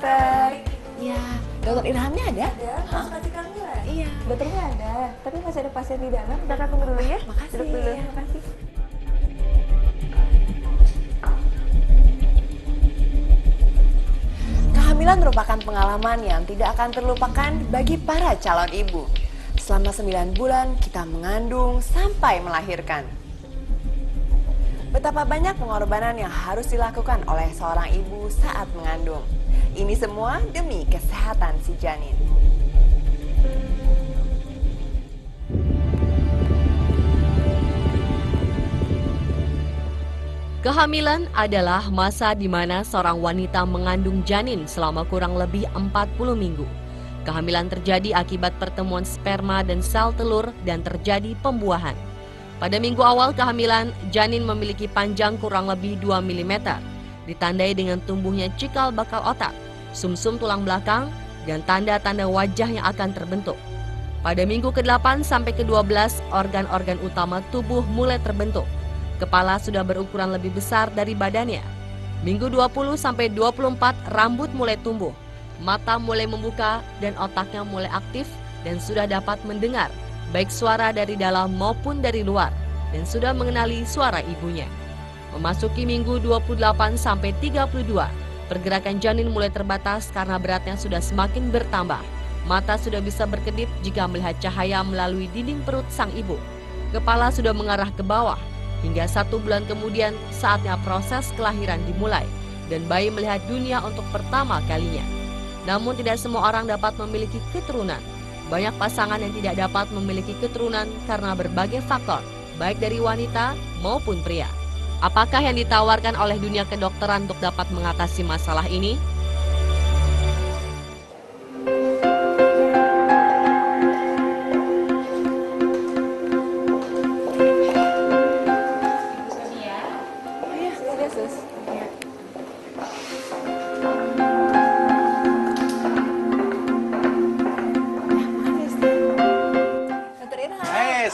dokter. Iya, dokter Ilhamnya ada? Ada, konsultasi Kamila. Iya. Dokternya ada, tapi masih ada pasien di dalam. Bentar aku tunggu dulu ya. Makasih. Duduk dulu, makasih. Kehamilan merupakan pengalaman yang tidak akan terlupakan bagi para calon ibu. Selama 9 bulan kita mengandung sampai melahirkan. Betapa banyak pengorbanan yang harus dilakukan oleh seorang ibu saat mengandung. Ini semua demi kesehatan si janin. Kehamilan adalah masa di mana seorang wanita mengandung janin selama kurang lebih 40 minggu. Kehamilan terjadi akibat pertemuan sperma dan sel telur dan terjadi pembuahan. Pada minggu awal kehamilan, janin memiliki panjang kurang lebih 2 mm, ditandai dengan tumbuhnya cikal bakal otak, sumsum tulang belakang, dan tanda-tanda wajah yang akan terbentuk. Pada minggu ke-8 sampai ke-12, organ-organ utama tubuh mulai terbentuk. Kepala sudah berukuran lebih besar dari badannya. Minggu 20 sampai 24, rambut mulai tumbuh, mata mulai membuka, dan otaknya mulai aktif dan sudah dapat mendengar baik suara dari dalam maupun dari luar, dan sudah mengenali suara ibunya. Memasuki minggu 28 sampai 32, pergerakan janin mulai terbatas karena beratnya sudah semakin bertambah. Mata sudah bisa berkedip jika melihat cahaya melalui dinding perut sang ibu. Kepala sudah mengarah ke bawah. Hingga 1 bulan kemudian saatnya proses kelahiran dimulai dan bayi melihat dunia untuk pertama kalinya. Namun tidak semua orang dapat memiliki keturunan. Banyak pasangan yang tidak dapat memiliki keturunan karena berbagai faktor, baik dari wanita maupun pria. Apakah yang ditawarkan oleh dunia kedokteran untuk dapat mengatasi masalah ini?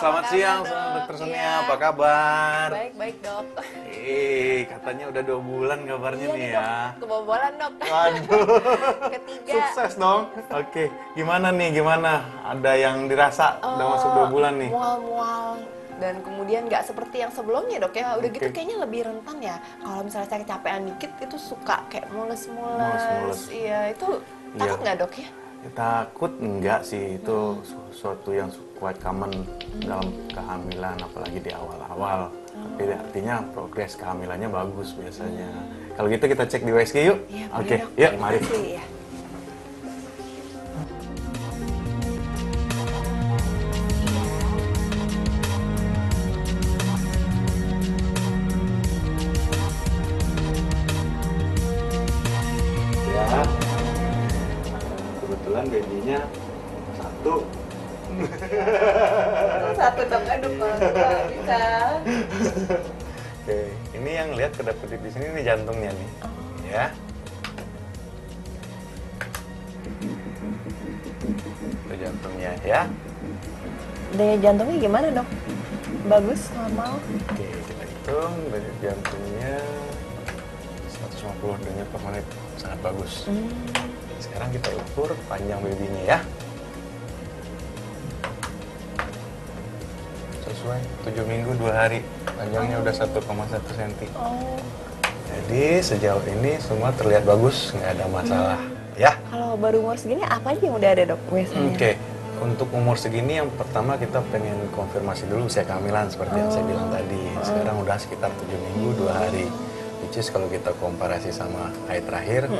Selamat siang, Dokter Sonia. Apa kabar? Baik, dok. Katanya udah 2 bulan kabarnya nih ya. Kebobolan, dok. Waduh. Ketiga. Sukses dong. Oke, gimana nih? Gimana? Ada yang dirasa udah masuk 2 bulan nih? Mual-mual. Dan kemudian nggak seperti yang sebelumnya, dok ya. Udah gitu kayaknya lebih rentan ya. Kalau misalnya saya kecapean dikit itu suka kayak mules-mules. Iya, itu takut nggak, dok ya? Ya, takut enggak sih, itu sesuatu yang quite common dalam kehamilan, apalagi di awal-awal. Tapi artinya progres kehamilannya bagus biasanya. Kalau gitu kita cek di USG yuk. Iya, Oke, yuk mari. Ya. Kebetulan babynya 1. Satu, dok. Aduh, nggak bisa. Oke, ini yang lihat kedap-kedip di sini nih jantungnya nih. Ya. Itu jantungnya ya. Daya jantungnya gimana, dok? Bagus, normal? Oke, kita hitung denyut jantungnya 150 denyut per menit, sangat bagus. Sekarang kita ukur panjang babynya ya. Sesuai 7 minggu 2 hari, panjangnya udah 1,1 cm. Jadi sejauh ini semua terlihat bagus, nggak ada masalah ya. Kalau baru umur segini apa aja yang udah ada, dok, biasanya? Oke, untuk umur segini yang pertama kita pengen konfirmasi dulu usia kehamilan seperti yang saya bilang tadi. Sekarang udah sekitar 7 minggu 2 hari, which is kalau kita komparasi sama hari terakhir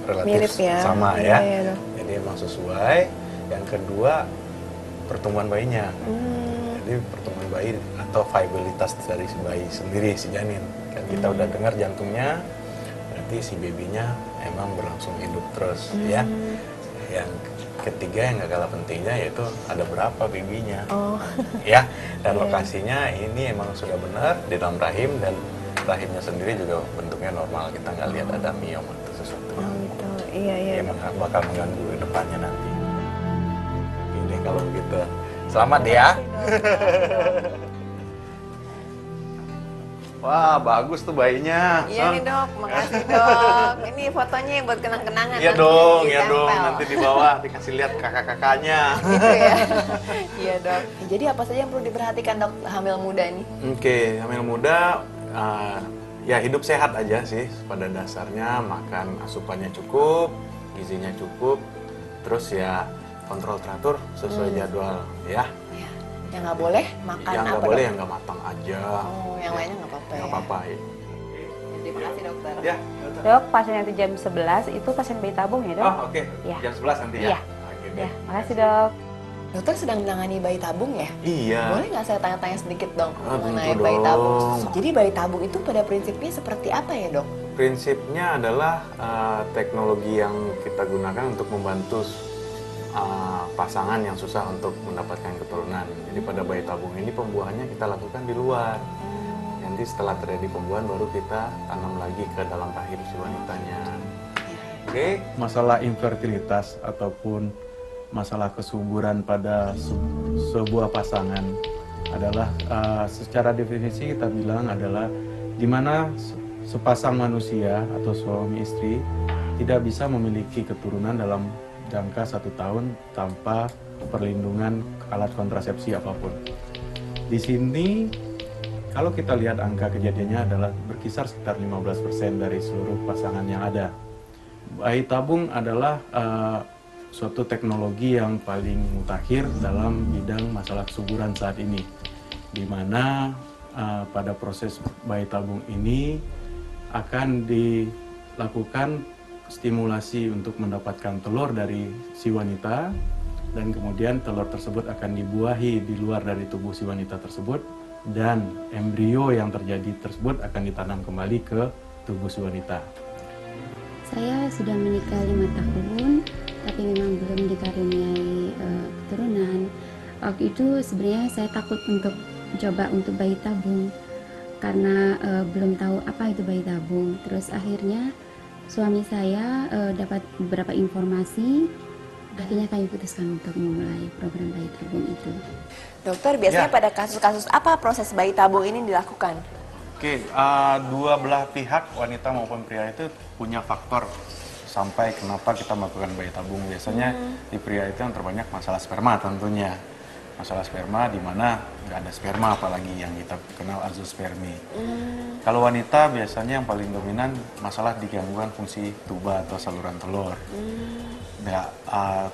relatif mirip ya? Sama ya. Iya, Jadi emang sesuai. Yang kedua pertumbuhan bayinya. Jadi pertumbuhan bayi atau viabilitas dari si bayi sendiri, si janin. Kan kita udah dengar jantungnya, berarti si babynya emang berlangsung hidup terus ya. Yang ketiga yang gak kalah pentingnya yaitu ada berapa babynya. Ya, dan lokasinya ini emang sudah benar di dalam rahim, dan rahimnya sendiri juga bentuknya normal. Kita nggak lihat ada miom atau sesuatu yang Iya. bakal mengganggu ke depannya nanti. Ini kalau gitu. Selamat ya. Wah, bagus tuh bayinya. Iya nih dok, makasih dok. Ini fotonya buat kenang-kenangan. Iya nanti dong, ya ditempel. dong. Nanti dibawa, dikasih lihat kakak-kakaknya. Gitu ya. Iya dok. Jadi apa saja yang perlu diperhatikan dok hamil muda ini? Oke, hamil muda ya hidup sehat aja sih pada dasarnya, makan asupannya cukup, gizinya cukup, terus ya kontrol teratur sesuai jadwal ya. Ya. Yang nggak boleh makan Yang nggak apa boleh dok? yang nggak matang aja. Oh, yang lainnya nggak apa-apa ya. Nggak apa-apa ya. Terima kasih dokter. Ya. Dok, pasien yang itu jam 11 itu pasien bayi tabung ya dok? Oh oke. Iya. Jam 11 nanti ya. Iya. Oke, Ya, deh. makasih dok. Dokter sedang menangani bayi tabung ya? Iya. Boleh nggak saya tanya-tanya sedikit dong mengenai tentu bayi tabung? dong. Jadi bayi tabung itu pada prinsipnya seperti apa ya dok? Prinsipnya adalah teknologi yang kita gunakan untuk membantu pasangan yang susah untuk mendapatkan keturunan. Jadi pada bayi tabung ini pembuahannya kita lakukan di luar. Nanti setelah terjadi pembuahan baru kita tanam lagi ke dalam rahim si wanitanya. Oke. Masalah infertilitas ataupun masalah kesuburan pada sebuah pasangan adalah secara definisi kita bilang adalah di mana sepasang manusia atau suami istri tidak bisa memiliki keturunan dalam jangka 1 tahun tanpa perlindungan alat kontrasepsi apapun. Di sini kalau kita lihat angka kejadiannya adalah berkisar sekitar 15% dari seluruh pasangan yang ada. Bayi tabung adalah suatu teknologi yang paling mutakhir dalam bidang masalah kesuburan saat ini, di mana pada proses bayi tabung ini akan dilakukan stimulasi untuk mendapatkan telur dari si wanita, dan kemudian telur tersebut akan dibuahi di luar dari tubuh si wanita tersebut, dan embrio yang terjadi tersebut akan ditanam kembali ke tubuh si wanita. Saya sudah menikah 5 tahun, tapi memang belum dikaruniai keturunan. Waktu itu sebenarnya saya takut untuk coba untuk bayi tabung karena belum tahu apa itu bayi tabung. Terus akhirnya suami saya dapat beberapa informasi, akhirnya kami putuskan untuk memulai program bayi tabung itu. Dokter, biasanya pada kasus-kasus apa proses bayi tabung ini dilakukan? Oke, dua belah pihak wanita maupun pria itu punya faktor sampai kenapa kita melakukan bayi tabung. Biasanya di pria itu yang terbanyak masalah sperma tentunya. Masalah sperma di mana nggak ada sperma, apalagi yang kita kenal azoospermi. Kalau wanita biasanya yang paling dominan masalah di gangguan fungsi tuba atau saluran telur.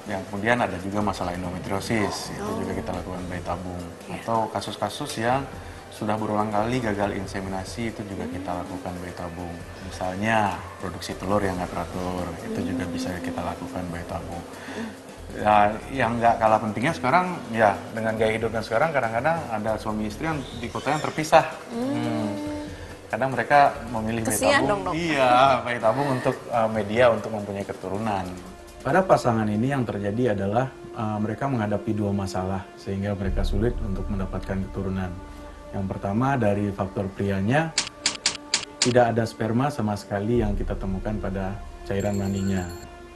Yang kemudian ada juga masalah endometriosis, itu juga kita lakukan bayi tabung. Atau kasus-kasus yang sudah berulang kali gagal inseminasi, itu juga kita lakukan bayi tabung. Misalnya produksi telur yang nggak teratur, itu juga bisa kita lakukan bayi tabung. Ya, yang nggak kalah pentingnya sekarang ya dengan gaya hidup yang sekarang kadang-kadang ada suami istri yang di kota yang terpisah. Kadang mereka memilih bayi Kesian tabung. dong, dok. Iya, bayi tabung untuk media untuk mempunyai keturunan. Pada pasangan ini yang terjadi adalah mereka menghadapi dua masalah sehingga mereka sulit untuk mendapatkan keturunan. Yang pertama dari faktor prianya, tidak ada sperma sama sekali yang kita temukan pada cairan maninya.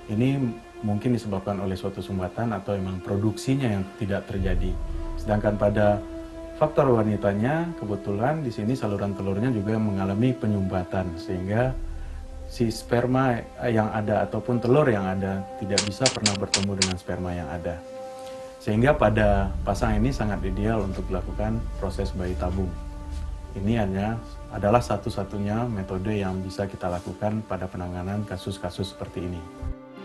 Ini mungkin disebabkan oleh suatu sumbatan atau memang produksinya yang tidak terjadi. Sedangkan pada faktor wanitanya, kebetulan di sini saluran telurnya juga mengalami penyumbatan sehingga si sperma yang ada ataupun telur yang ada tidak bisa pernah bertemu dengan sperma yang ada. Sehingga pada pasangan ini sangat ideal untuk dilakukan proses bayi tabung. Ini adalah satu-satunya metode yang bisa kita lakukan pada penanganan kasus-kasus seperti ini.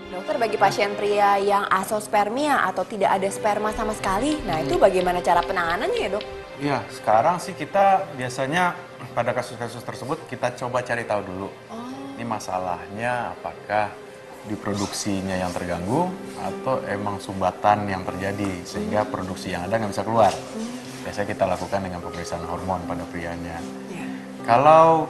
Dokter, bagi pasien pria yang azoospermia atau tidak ada sperma sama sekali, nah itu bagaimana cara penanganannya ya dok? Ya, sekarang sih kita biasanya pada kasus-kasus tersebut kita coba cari tahu dulu. Ini masalahnya apakah di produksinya yang terganggu atau emang sumbatan yang terjadi sehingga produksi yang ada nggak bisa keluar. Biasanya kita lakukan dengan pemeriksaan hormon pada prianya. Kalau